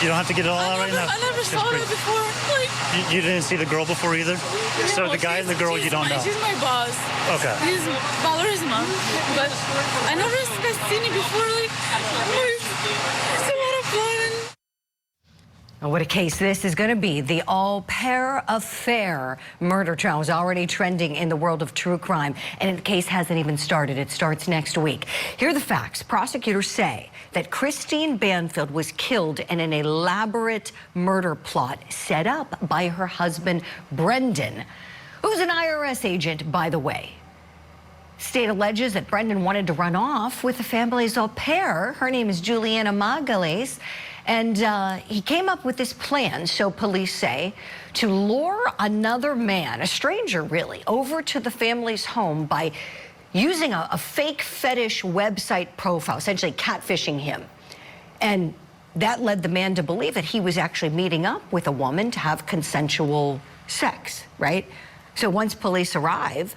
You don't have to get it all out right now. I never saw her before. Like, you didn't see the girl before either? No, so the guy and the girl you don't know? She's my boss. Okay. He's Valerie's mom. But I never seen it before. Like, it's a lot of fun. Oh, what a case this is going to be. The all-pair affair murder trial is already trending in the world of true crime, and the case hasn't even started. It starts next week. Here are the facts. Prosecutors say that Christine Banfield was killed in an elaborate murder plot set up by her husband, Brendan, who's an IRS agent, by the way. State alleges that Brendan wanted to run off with the family's au pair. Her name is Juliana Magales. And he came up with this plan, so police say, to lure another man, a stranger really, over to the family's home by using a fake fetish website profile, essentially catfishing him. And that led the man to believe that he was actually meeting up with a woman to have consensual sex, right? So once police arrive,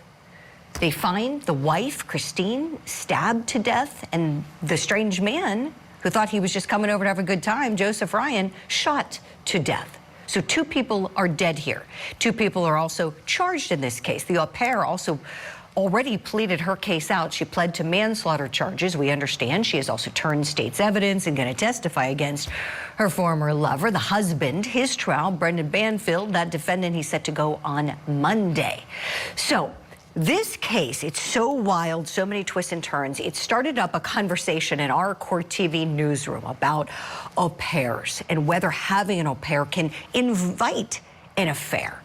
they find the wife, Christine, stabbed to death, and the strange man who thought he was just coming over to have a good time, Joseph Ryan, shot to death. So 2 people are dead here. 2 people are also charged in this case. The au pair also already pleaded her case out. She pled to manslaughter charges. We understand she has also turned state's evidence and going to testify against her former lover. The husband, his trial, Brendan Banfield, that defendant, he's set to go on Monday. So this case, it's so wild, so many twists and turns. It started up a conversation in our Court TV newsroom about au pairs and whether having an au pair can invite an affair.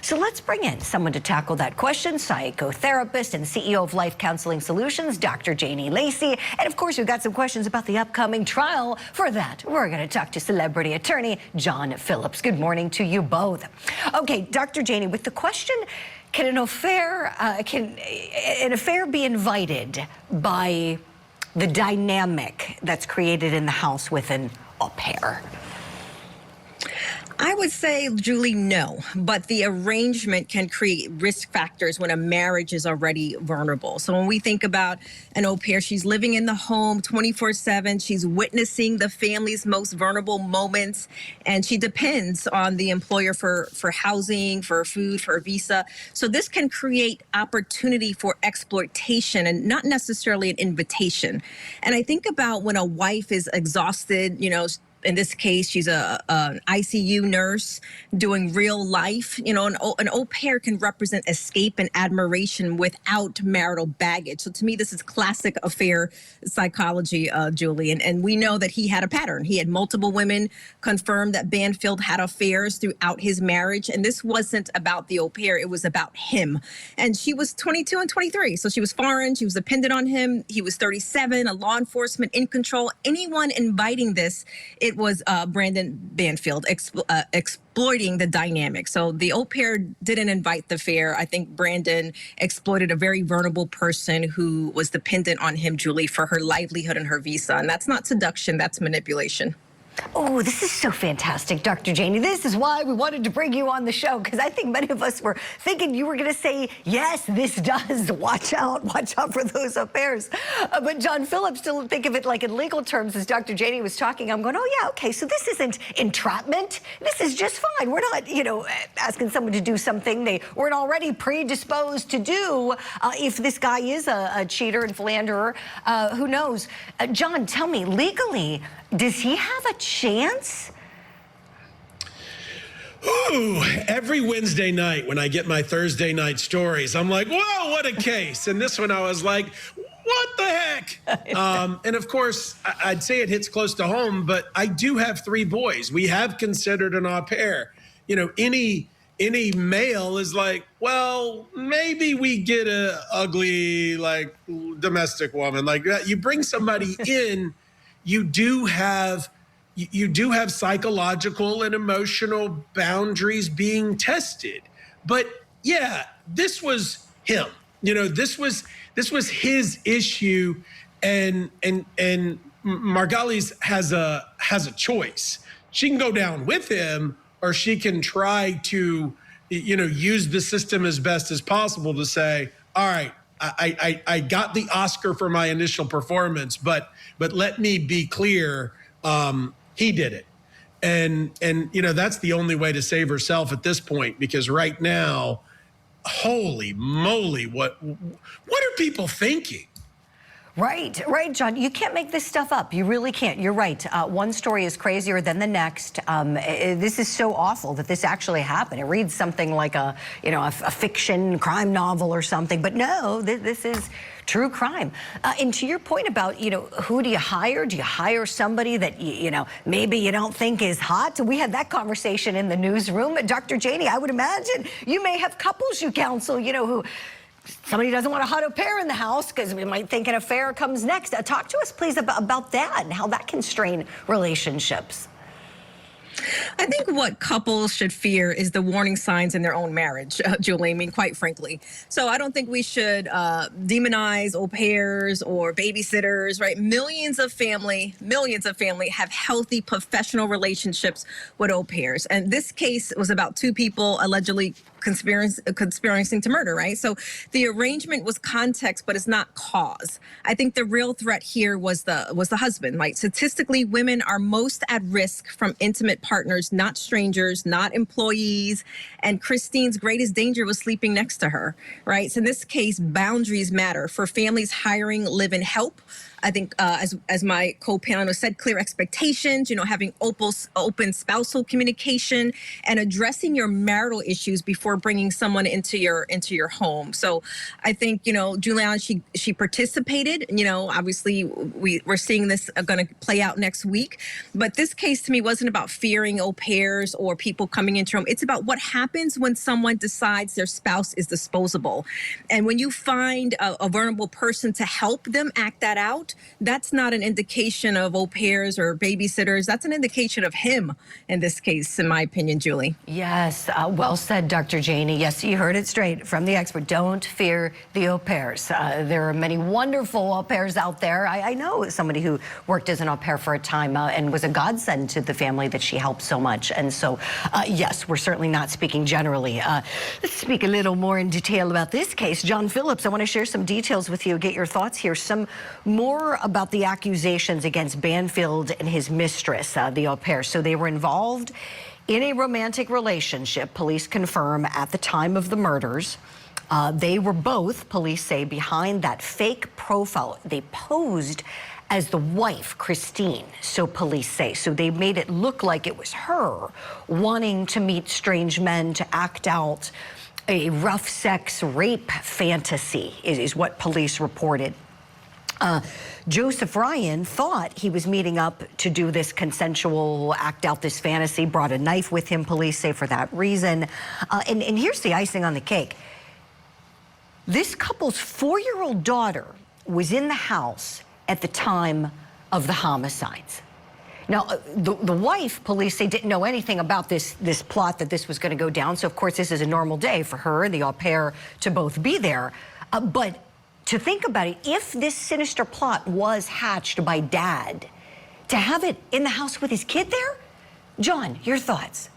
So let's bring in someone to tackle that question, psychotherapist and CEO of Life Counseling Solutions, Dr. Janie Lacy. And of course, we've got some questions about the upcoming trial. For that, we're going to talk to celebrity attorney John Phillips. Good morning to you both. Okay, Dr. Janie, with the question, can an affair be invited by the dynamic that's created in the house with an au pair? I would say, Julie, no. But the arrangement can create risk factors when a marriage is already vulnerable. So when we think about an au pair, she's living in the home 24/7. She's witnessing the family's most vulnerable moments. And she depends on the employer for housing, for food, for a visa. So this can create opportunity for exploitation and not necessarily an invitation. And I think about when a wife is exhausted, you know, in this case, she's an ICU nurse doing real life. You know, an au pair can represent escape and admiration without marital baggage. So to me, this is classic affair psychology, Julie. And we know that he had a pattern. He had multiple women confirm that Banfield had affairs throughout his marriage. And this wasn't about the au pair. It was about him. And she was 22 and 23. So she was foreign. She was dependent on him. He was 37, a law enforcement in control. Anyone inviting this, it was Brendan Banfield exploiting the dynamic. So the au pair didn't invite the affair. I think Brendan exploited a very vulnerable person who was dependent on him, Julie, for her livelihood and her visa. And that's not seduction, that's manipulation. Oh, this is so fantastic, Dr. Janie. This is why we wanted to bring you on the show, because I think many of us were thinking you were going to say, yes, this does. Watch out for those affairs. But John Phillips, still think of it like in legal terms, as Dr. Janie was talking, I'm going, oh, yeah, okay, so this isn't entrapment. This is just fine. We're not, you know, asking someone to do something they weren't already predisposed to do. If this guy is a cheater and philanderer, who knows? John, tell me, legally, does he have a chance? Ooh, every Wednesday night when I get my Thursday night stories, I'm like, whoa, what a case. And this one I was like, what the heck? And of course, I'd say it hits close to home, but I do have 3 boys. We have considered an au pair. You know, any male is like, well, maybe we get a ugly, like, domestic woman like that. You bring somebody in, you do have psychological and emotional boundaries being tested. But yeah, this was him. You know, this was his issue, and Margales has a choice. She can go down with him, or she can try to, you know, use the system as best as possible to say, all right, I got the Oscar for my initial performance, but let me be clear, he did it. And you know, that's the only way to save herself at this point, because right now, holy moly, what are people thinking? Right, John. You can't make this stuff up. You really can't. You're right. One story is crazier than the next. This is so awful that this actually happened. It reads something like a fiction crime novel or something, but no, this is true crime. And to your point about, who do you hire? Do you hire somebody that, maybe you don't think is hot? We had that conversation in the newsroom. Dr. Janie, I would imagine you may have couples you counsel, who somebody doesn't want a hot au pair in the house because we might think an affair comes next. Talk to us, please, about that and how that can strain relationships. I think what couples should fear is the warning signs in their own marriage, Julie, I mean, quite frankly. So I don't think we should demonize au pairs or babysitters, right? Millions of family have healthy professional relationships with au pairs. And this case was about two people allegedly conspiring to murder, right? So the arrangement was context, but it's not cause. I think the real threat here was the husband, right? Statistically, women are most at risk from intimate partners, not strangers, not employees. And Christine's greatest danger was sleeping next to her, right? So in this case, boundaries matter for families hiring live-in help. I think, as my co-panelist said, clear expectations, having open spousal communication and addressing your marital issues before bringing someone into your home. So I think, Juliana, she participated, obviously we're seeing this going to play out next week. But this case to me wasn't about fearing au pairs or people coming into your home. It's about what happens when someone decides their spouse is disposable. And when you find a vulnerable person to help them act that out, that's not an indication of au pairs or babysitters. That's an indication of him in this case, in my opinion, Julie. Yes, well said, Dr. Janie. Yes, you heard it straight from the expert. Don't fear the au pairs. There are many wonderful au pairs out there. I know somebody who worked as an au pair for a time and was a godsend to the family that she helped so much. And so, yes, we're certainly not speaking generally. Let's speak a little more in detail about this case. John Phillips, I want to share some details with you, get your thoughts here. Some more about the accusations against Banfield and his mistress, the au pair. So they were involved in a romantic relationship, police confirm, at the time of the murders. They were both, police say, behind that fake profile. They posed as the wife, Christine, so police say. So they made it look like it was her wanting to meet strange men to act out a rough sex rape fantasy, is what police reported. Joseph Ryan thought he was meeting up to do this consensual, act out this fantasy, brought a knife with him, police say, for that reason. And here's the icing on the cake. This couple's 4-year-old daughter was in the house at the time of the homicides. Now, the wife, police say, didn't know anything about this plot, that this was going to go down. So, of course, this is a normal day for her and the au pair to both be there. But to think about it, if this sinister plot was hatched by Dad, to have it in the house with his kid there? John, your thoughts?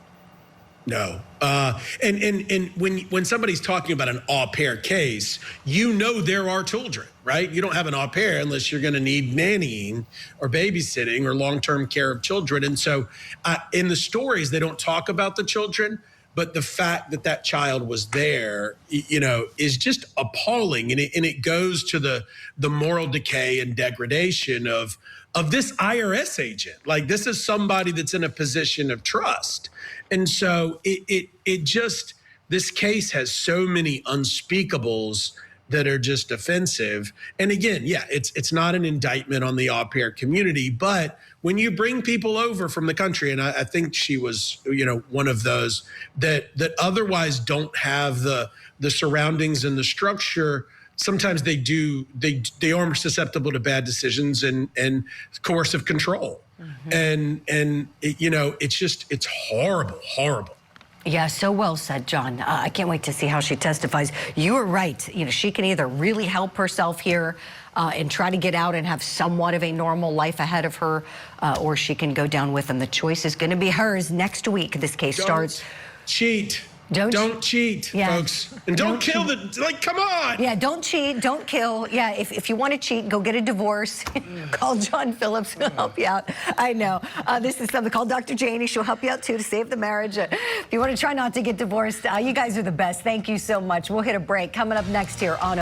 No. And when somebody's talking about an au pair case, there are children, right? You don't have an au pair unless you're going to need nannying or babysitting or long-term care of children. And so in the stories, they don't talk about the children. But the fact that that child was there, is just appalling. And it goes to the moral decay and degradation of this IRS agent. Like, this is somebody that's in a position of trust. And so this case has so many unspeakables that are just offensive. And again, yeah, it's not an indictment on the au pair community, but when you bring people over from the country, and I think she was, one of those that otherwise don't have the surroundings and the structure, sometimes they are susceptible to bad decisions and coercive control. Mm-hmm. And it's horrible, horrible. Yeah, so well said, John. I can't wait to see how she testifies. You were right. She can either really help herself here and try to get out and have somewhat of a normal life ahead of her, or she can go down with them. The choice is going to be hers next week. This case starts. Cheat. Don't cheat, folks. And don't kill like, come on. Yeah, don't cheat, don't kill. Yeah, if you want to cheat, go get a divorce. Call John Phillips, he'll help you out. I know. This is something called Dr. Janie. She'll help you out, too, to save the marriage. If you want to try not to get divorced, you guys are the best. Thank you so much. We'll hit a break. Coming up next here on